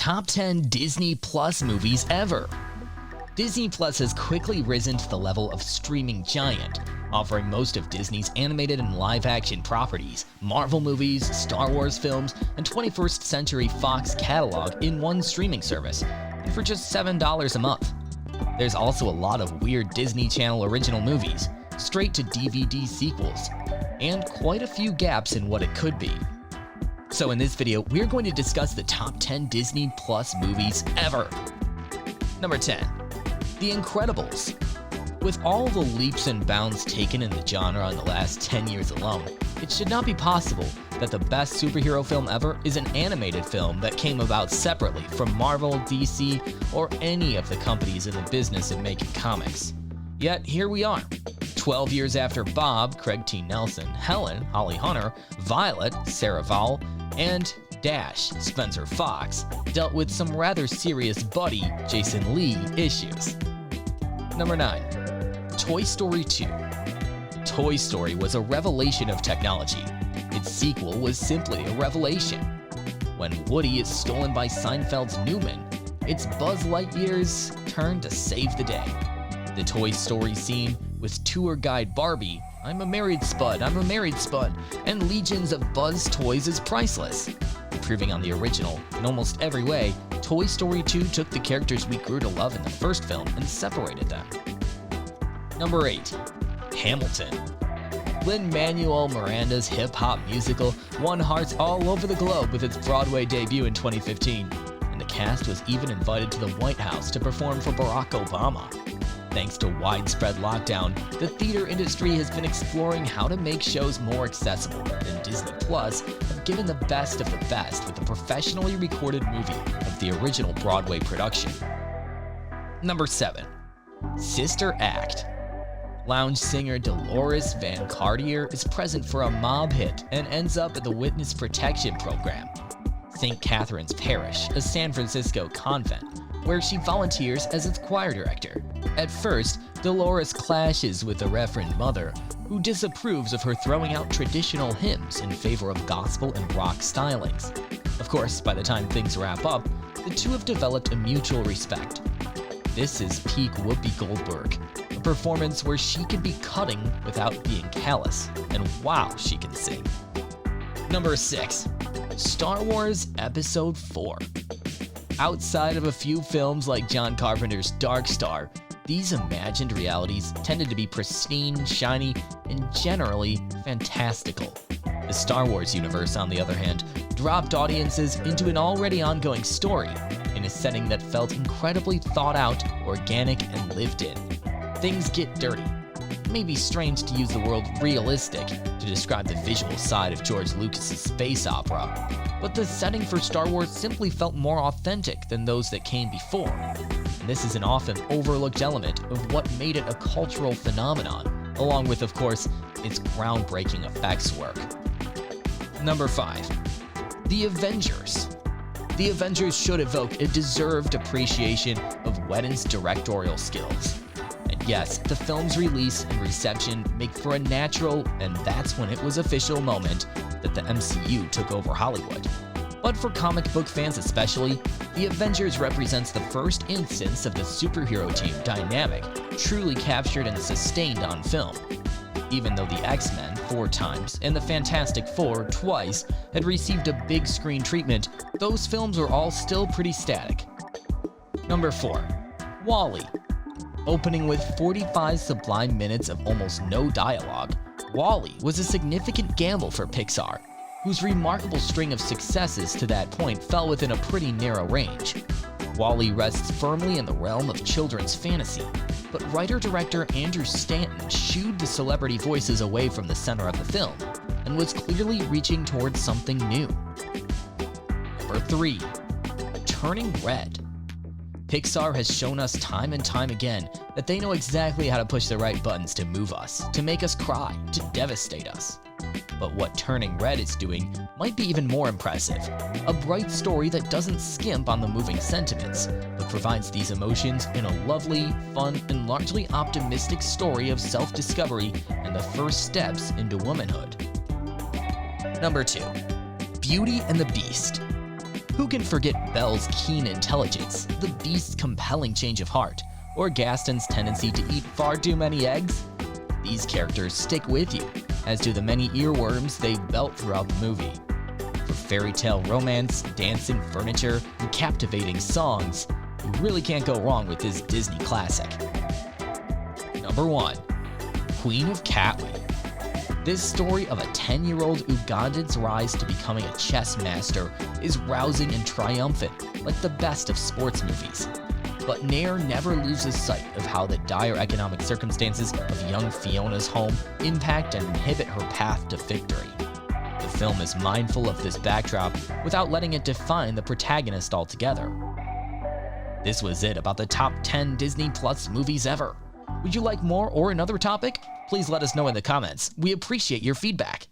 Top 10 Disney Plus movies ever. Disney Plus has quickly risen to the level of streaming giant, offering most of Disney's animated and live-action properties, Marvel movies, Star Wars films, and 21st Century Fox catalog in one streaming service, and for just $7 a month. There's also a lot of weird Disney Channel original movies, straight-to-DVD sequels, and quite a few gaps in what it could be. So in this video, we're going to discuss the top 10 Disney Plus movies ever. Number 10. The Incredibles. With all the leaps and bounds taken in the genre in the last 10 years alone, it should not be possible that the best superhero film ever is an animated film that came about separately from Marvel, DC, or any of the companies in the business of making comics. Yet here we are, 12 years after Bob, Craig T. Nelson, Helen, Holly Hunter, Violet, Sarah Vowell, and Dash, Spencer Fox, dealt with some rather serious Buddy, Jason Lee issues. Number 9. Toy Story 2. Toy Story was a revelation of technology. Its sequel was simply a revelation. When Woody is stolen by Seinfeld's Newman, it's Buzz Lightyear's turn to save the day. The Toy Story scene with tour guide Barbie, I'm a married spud, and legions of Buzz toys is priceless. Improving on the original in almost every way, Toy Story 2 took the characters we grew to love in the first film and separated them. Number 8. Hamilton. Lin-Manuel Miranda's hip-hop musical won hearts all over the globe with its Broadway debut in 2015, and the cast was even invited to the White House to perform for Barack Obama. Thanks to widespread lockdown, the theater industry has been exploring how to make shows more accessible, and Disney Plus have given the best of the best with a professionally recorded movie of the original Broadway production. Number 7. Sister Act. Lounge singer Dolores Van Cartier is present for a mob hit and ends up at the Witness Protection Program, St. Catherine's Parish, a San Francisco convent, where she volunteers as its choir director. At first, Dolores clashes with the Reverend Mother, who disapproves of her throwing out traditional hymns in favor of gospel and rock stylings. Of course, by the time things wrap up, the two have developed a mutual respect. This is peak Whoopi Goldberg, a performance where she can be cutting without being callous, and wow, she can sing. Number 6. Star Wars Episode 4. Outside of a few films like John Carpenter's Dark Star, these imagined realities tended to be pristine, shiny, and generally fantastical. The Star Wars universe, on the other hand, dropped audiences into an already ongoing story in a setting that felt incredibly thought out, organic, and lived in. Things get dirty. It may be strange to use the word realistic to describe the visual side of George Lucas's space opera, but the setting for Star Wars simply felt more authentic than those that came before. And this is an often overlooked element of what made it a cultural phenomenon, along with, of course, its groundbreaking effects work. Number 5. The Avengers. The Avengers should evoke a deserved appreciation of Whedon's directorial skills. And yes, the film's release and reception make for a natural, and that's when it was official moment that the MCU took over Hollywood. But for comic book fans especially, the Avengers represents the first instance of the superhero team dynamic truly captured and sustained on film. Even though the X-Men 4 times and the Fantastic Four twice had received a big screen treatment, those films were all still pretty static. Number 4. WALL-E. Opening with 45 sublime minutes of almost no dialogue, WALL-E was a significant gamble for Pixar, whose remarkable string of successes to that point fell within a pretty narrow range. WALL-E rests firmly in the realm of children's fantasy, but writer-director Andrew Stanton shooed the celebrity voices away from the center of the film, and was clearly reaching towards something new. Number 3. Turning Red. Pixar has shown us time and time again that they know exactly how to push the right buttons to move us, to make us cry, to devastate us. But what Turning Red is doing might be even more impressive. A bright story that doesn't skimp on the moving sentiments, but provides these emotions in a lovely, fun, and largely optimistic story of self-discovery and the first steps into womanhood. Number 2. Beauty and the Beast. Who can forget Belle's keen intelligence, the Beast's compelling change of heart, or Gaston's tendency to eat far too many eggs? These characters stick with you, as do the many earworms they belt throughout the movie. For fairy tale romance, dancing furniture, and captivating songs, you really can't go wrong with this Disney classic. Number 1. Queen of Katwe. This story of a 10-year-old Ugandan's rise to becoming a chess master is rousing and triumphant, like the best of sports movies. But Nair never loses sight of how the dire economic circumstances of young Fiona's home impact and inhibit her path to victory. The film is mindful of this backdrop without letting it define the protagonist altogether. This was it about the top 10 Disney Plus movies ever. Would you like more or another topic? Please let us know in the comments. We appreciate your feedback.